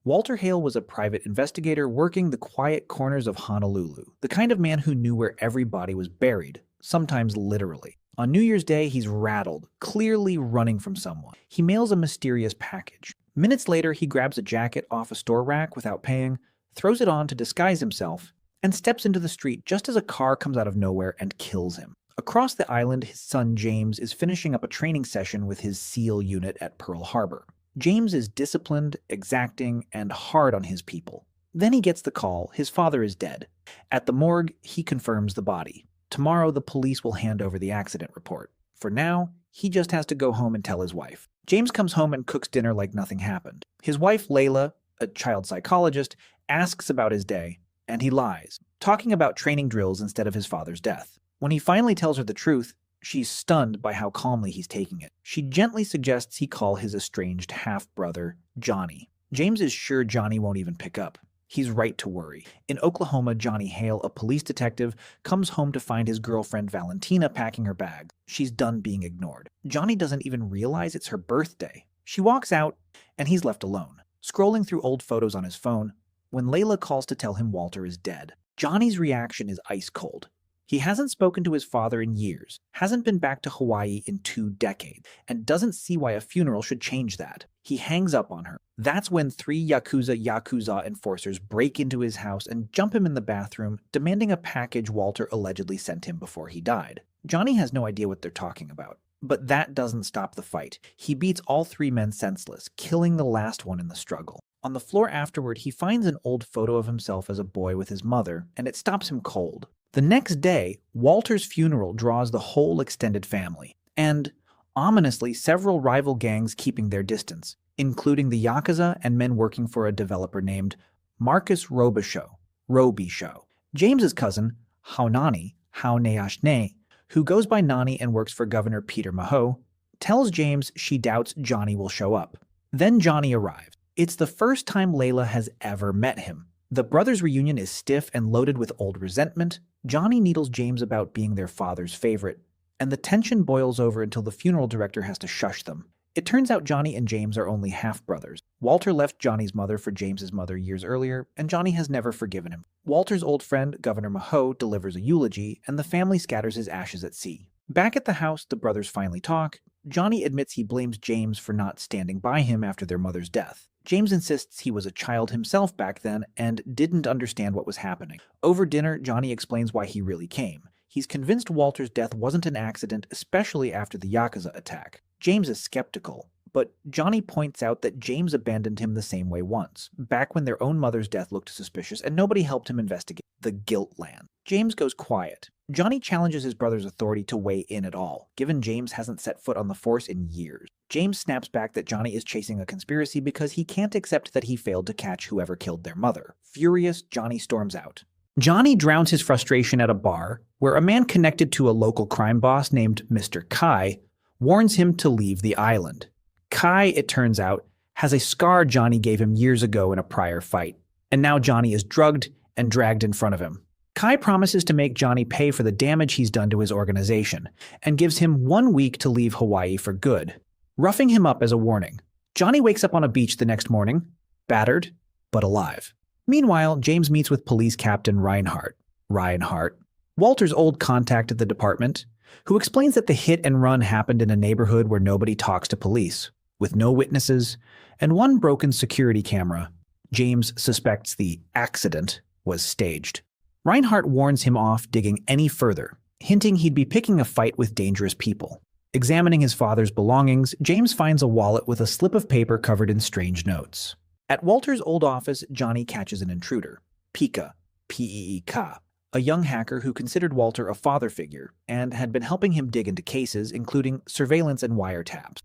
Walter Hale was a private investigator working the quiet corners of Honolulu, the kind of man who knew where every body was buried, sometimes literally. On New Year's Day, he's rattled, clearly running from someone. He mails a mysterious package. Minutes later, he grabs a jacket off a store rack without paying, throws it on to disguise himself, and steps into the street just as a car comes out of nowhere and kills him. Across the island, his son James is finishing up a training session with his SEAL unit at Pearl Harbor. James is disciplined, exacting, and hard on his people. Then he gets the call his father is dead. At the morgue, he confirms the body. Tomorrow, the police will hand over the accident report. For now, he just has to go home and tell his wife. James comes home and cooks dinner like nothing happened. His wife, Layla, a child psychologist, asks about his day, and he lies, talking about training drills instead of his father's death. When he finally tells her the truth, she's stunned by how calmly he's taking it. She gently suggests he call his estranged half-brother Jonny. James is sure Jonny won't even pick up. He's right to worry. In Oklahoma, Jonny Hale, a police detective, comes home to find his girlfriend Valentina packing her bag. She's done being ignored. Jonny doesn't even realize it's her birthday. She walks out, and he's left alone, scrolling through old photos on his phone, when Layla calls to tell him Walter is dead. Jonny's reaction is ice cold. He hasn't spoken to his father in years, hasn't been back to Hawaii in 2 decades, and doesn't see why a funeral should change that. He hangs up on her. That's when 3 Yakuza enforcers break into his house and jump him in the bathroom, demanding a package Walter allegedly sent him before he died. Jonny has no idea what they're talking about. But that doesn't stop the fight. He beats all 3 men senseless, killing the last one in the struggle. On the floor afterward, he finds an old photo of himself as a boy with his mother, and it stops him cold. The next day, Walter's funeral draws the whole extended family, and, ominously, several rival gangs keeping their distance, including the Yakuza and men working for a developer named Marcus Robichaux. James's cousin, Haunani, who goes by Nani and works for Governor Peter Maho, tells James she doubts Jonny will show up. Then Jonny arrives. It's the first time Layla has ever met him. The brothers' reunion is stiff and loaded with old resentment. Jonny needles James about being their father's favorite, and the tension boils over until the funeral director has to shush them. It turns out Jonny and James are only half-brothers. Walter left Jonny's mother for James's mother years earlier, and Jonny has never forgiven him. Walter's old friend, Governor Maho, delivers a eulogy, and the family scatters his ashes at sea. Back at the house, the brothers finally talk. Jonny admits he blames James for not standing by him after their mother's death. James insists he was a child himself back then and didn't understand what was happening. Over dinner, Jonny explains why he really came. He's convinced Walter's death wasn't an accident, especially after the Yakuza attack. James is skeptical, but Jonny points out that James abandoned him the same way once, back when their own mother's death looked suspicious and nobody helped him investigate the guilt land. James goes quiet. Jonny challenges his brother's authority to weigh in at all, given James hasn't set foot on the force in years. James snaps back that Jonny is chasing a conspiracy because he can't accept that he failed to catch whoever killed their mother. Furious, Jonny storms out. Jonny drowns his frustration at a bar, where a man connected to a local crime boss named Mr. Kai warns him to leave the island. Kai, it turns out, has a scar Jonny gave him years ago in a prior fight, and now Jonny is drugged and dragged in front of him. Kai promises to make Jonny pay for the damage he's done to his organization, and gives him 1 week to leave Hawaii for good, roughing him up as a warning. Jonny wakes up on a beach the next morning, battered, but alive. Meanwhile, James meets with police captain Reinhardt, Walter's old contact at the department, who explains that the hit and run happened in a neighborhood where nobody talks to police, with no witnesses, and 1 broken security camera. James suspects the accident was staged. Reinhardt warns him off digging any further, hinting he'd be picking a fight with dangerous people. Examining his father's belongings, James finds a wallet with a slip of paper covered in strange notes. At Walter's old office, Jonny catches an intruder, Pika, P-E-E-K, a young hacker who considered Walter a father figure and had been helping him dig into cases, including surveillance and wiretaps.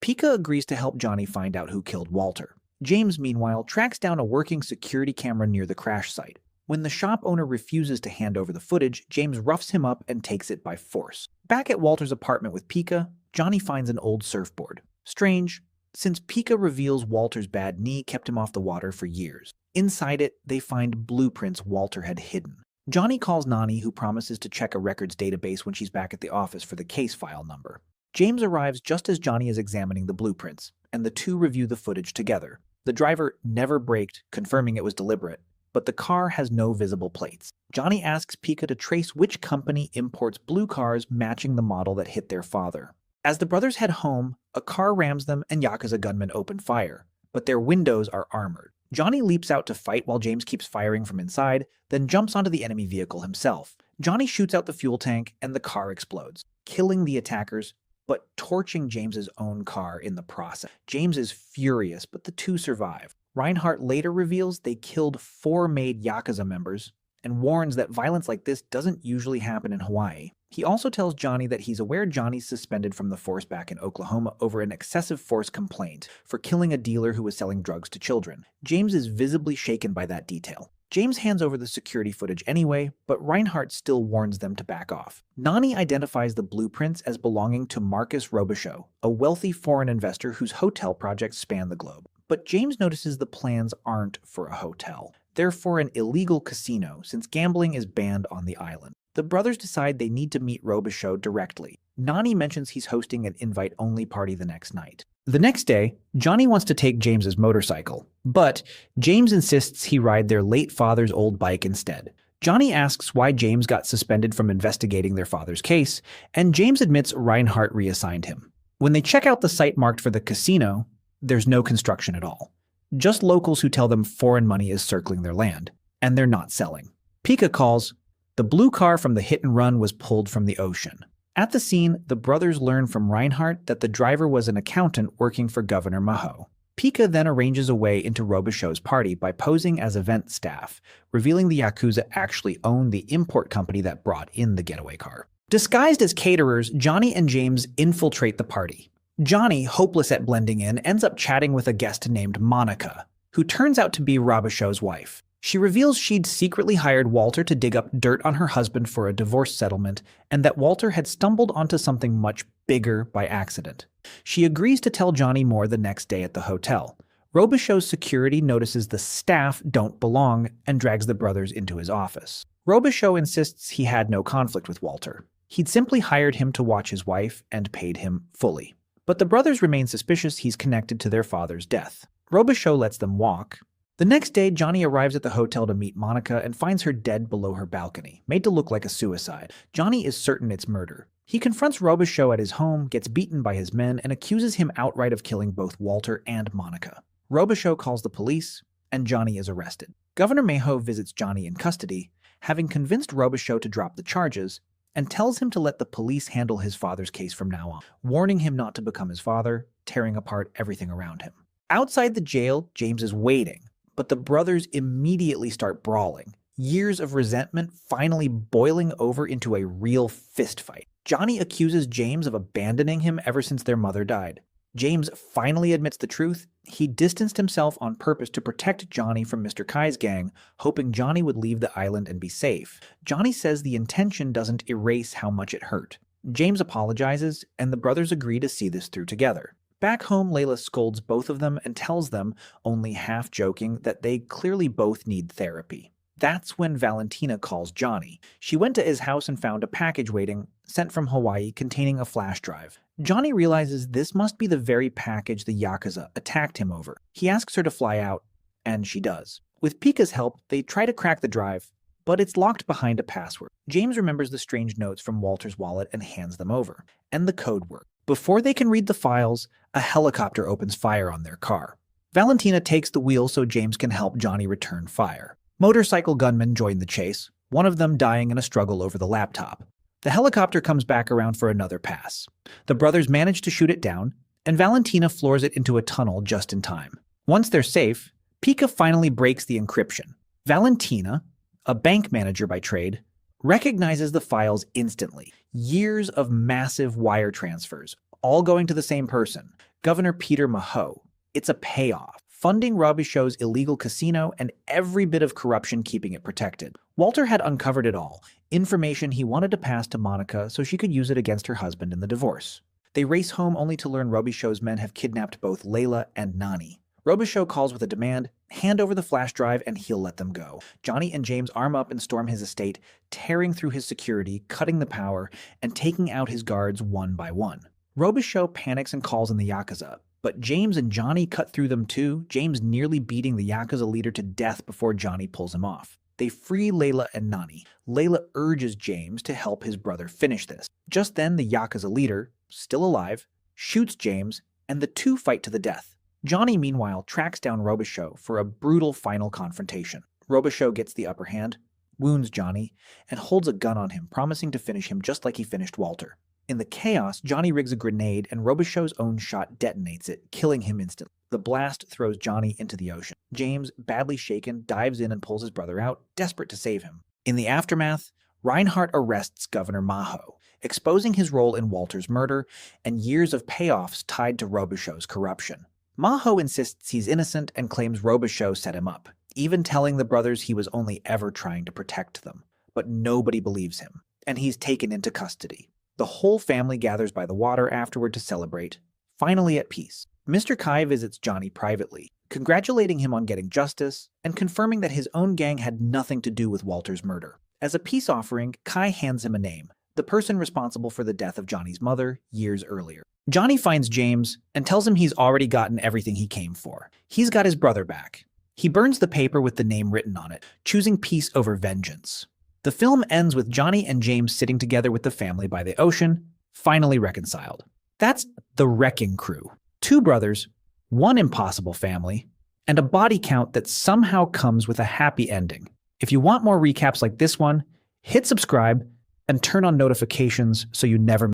Pika agrees to help Jonny find out who killed Walter. James, meanwhile, tracks down a working security camera near the crash site. When the shop owner refuses to hand over the footage, James roughs him up and takes it by force. Back at Walter's apartment with Pika, Jonny finds an old surfboard. Strange, since Pika reveals Walter's bad knee kept him off the water for years. Inside it, they find blueprints Walter had hidden. Jonny calls Nani, who promises to check a records database when she's back at the office for the case file number. James arrives just as Jonny is examining the blueprints, and the two review the footage together. The driver never braked, confirming it was deliberate, but the car has no visible plates. Jonny asks Pika to trace which company imports blue cars matching the model that hit their father. As the brothers head home, a car rams them and Yakuza gunmen open fire, but their windows are armored. Jonny leaps out to fight while James keeps firing from inside, then jumps onto the enemy vehicle himself. Jonny shoots out the fuel tank and the car explodes, killing the attackers, but torching James's own car in the process. James is furious, but the two survive. Reinhardt later reveals they killed 4 made Yakuza members and warns that violence like this doesn't usually happen in Hawaii. He also tells Jonny that he's aware Johnny's suspended from the force back in Oklahoma over an excessive force complaint for killing a dealer who was selling drugs to children. James is visibly shaken by that detail. James hands over the security footage anyway, but Reinhardt still warns them to back off. Nani identifies the blueprints as belonging to Marcus Robichaux, a wealthy foreign investor whose hotel projects span the globe. But James notices the plans aren't for a hotel. They're for an illegal casino, since gambling is banned on the island. The brothers decide they need to meet Robichaux directly. Nani mentions he's hosting an invite-only party the next night. The next day, Jonny wants to take James's motorcycle, but James insists he ride their late father's old bike instead. Jonny asks why James got suspended from investigating their father's case, and James admits Reinhardt reassigned him. When they check out the site marked for the casino, there's no construction at all. Just locals who tell them foreign money is circling their land, and they're not selling. Pika calls. The blue car from the hit and run was pulled from the ocean. At the scene, the brothers learn from Reinhardt that the driver was an accountant working for Governor Momoa. Pika then arranges a way into Robichaux's party by posing as event staff, revealing the Yakuza actually own the import company that brought in the getaway car. Disguised as caterers, Jonny and James infiltrate the party. Jonny, hopeless at blending in, ends up chatting with a guest named Monica, who turns out to be Robichaux's wife. She reveals she'd secretly hired Walter to dig up dirt on her husband for a divorce settlement, and that Walter had stumbled onto something much bigger by accident. She agrees to tell Jonny more the next day at the hotel. Robichaux's security notices the staff don't belong and drags the brothers into his office. Robichaux insists he had no conflict with Walter. He'd simply hired him to watch his wife and paid him fully. But the brothers remain suspicious he's connected to their father's death. Robichaux lets them walk. The next day, Jonny arrives at the hotel to meet Monica and finds her dead below her balcony, made to look like a suicide. Jonny is certain it's murder. He confronts Robichaux at his home, gets beaten by his men, and accuses him outright of killing both Walter and Monica. Robichaux calls the police, and Jonny is arrested. Governor Momoa visits Jonny in custody, having convinced Robichaux to drop the charges, and tells him to let the police handle his father's case from now on, warning him not to become his father, tearing apart everything around him. Outside the jail, James is waiting, but the brothers immediately start brawling, years of resentment finally boiling over into a real fistfight. Jonny accuses James of abandoning him ever since their mother died. James finally admits the truth. He distanced himself on purpose to protect Jonny from Mr. Kai's gang, hoping Jonny would leave the island and be safe. Jonny says the intention doesn't erase how much it hurt. James apologizes, and the brothers agree to see this through together. Back home, Layla scolds both of them and tells them, only half joking, that they clearly both need therapy. That's when Valentina calls Jonny. She went to his house and found a package waiting, sent from Hawaii, containing a flash drive. Jonny realizes this must be the very package the Yakuza attacked him over. He asks her to fly out, and she does. With Pika's help, they try to crack the drive, but it's locked behind a password. James remembers the strange notes from Walter's wallet and hands them over, and the code works. Before they can read the files, a helicopter opens fire on their car. Valentina takes the wheel so James can help Jonny return fire. Motorcycle gunmen join the chase, one of them dying in a struggle over the laptop. The helicopter comes back around for another pass. The brothers manage to shoot it down, and Valentina floors it into a tunnel just in time. Once they're safe, Pika finally breaks the encryption. Valentina, a bank manager by trade, recognizes the files instantly. Years of massive wire transfers, all going to the same person, Governor Peter Momoa. It's a payoff, funding Robichaux's illegal casino and every bit of corruption keeping it protected. Walter had uncovered it all, information he wanted to pass to Monica so she could use it against her husband in the divorce. They race home only to learn Robichaux's men have kidnapped both Layla and Nani. Robichaux calls with a demand, hand over the flash drive and he'll let them go. Jonny and James arm up and storm his estate, tearing through his security, cutting the power, and taking out his guards one by one. Robichaux panics and calls in the Yakuza, But James and Jonny cut through them too, James nearly beating the Yakuza leader to death before Jonny pulls him off. They free Layla and Nani. Layla urges James to help his brother finish this. Just then, the Yakuza leader, still alive, shoots James, and the two fight to the death. Jonny, meanwhile, tracks down Robichaux for a brutal final confrontation. Robichaux gets the upper hand, wounds Jonny, and holds a gun on him, promising to finish him just like he finished Walter. In the chaos, Jonny rigs a grenade and Robichaux's own shot detonates it, killing him instantly. The blast throws Jonny into the ocean. James, badly shaken, dives in and pulls his brother out, desperate to save him. In the aftermath, Reinhardt arrests Governor Maho, exposing his role in Walter's murder and years of payoffs tied to Robichaux's corruption. Maho insists he's innocent and claims Robichaux set him up, even telling the brothers he was only ever trying to protect them. But nobody believes him, and he's taken into custody. The whole family gathers by the water afterward to celebrate, finally at peace. Mr. Kai visits Jonny privately, congratulating him on getting justice and confirming that his own gang had nothing to do with Walter's murder. As a peace offering, Kai hands him a name, the person responsible for the death of Jonny's mother years earlier. Jonny finds James and tells him he's already gotten everything he came for. He's got his brother back. He burns the paper with the name written on it, choosing peace over vengeance. The film ends with Jonny and James sitting together with the family by the ocean, finally reconciled. That's The Wrecking Crew. 2 brothers, 1 impossible family, and a body count that somehow comes with a happy ending. If you want more recaps like this one, hit subscribe and turn on notifications so you never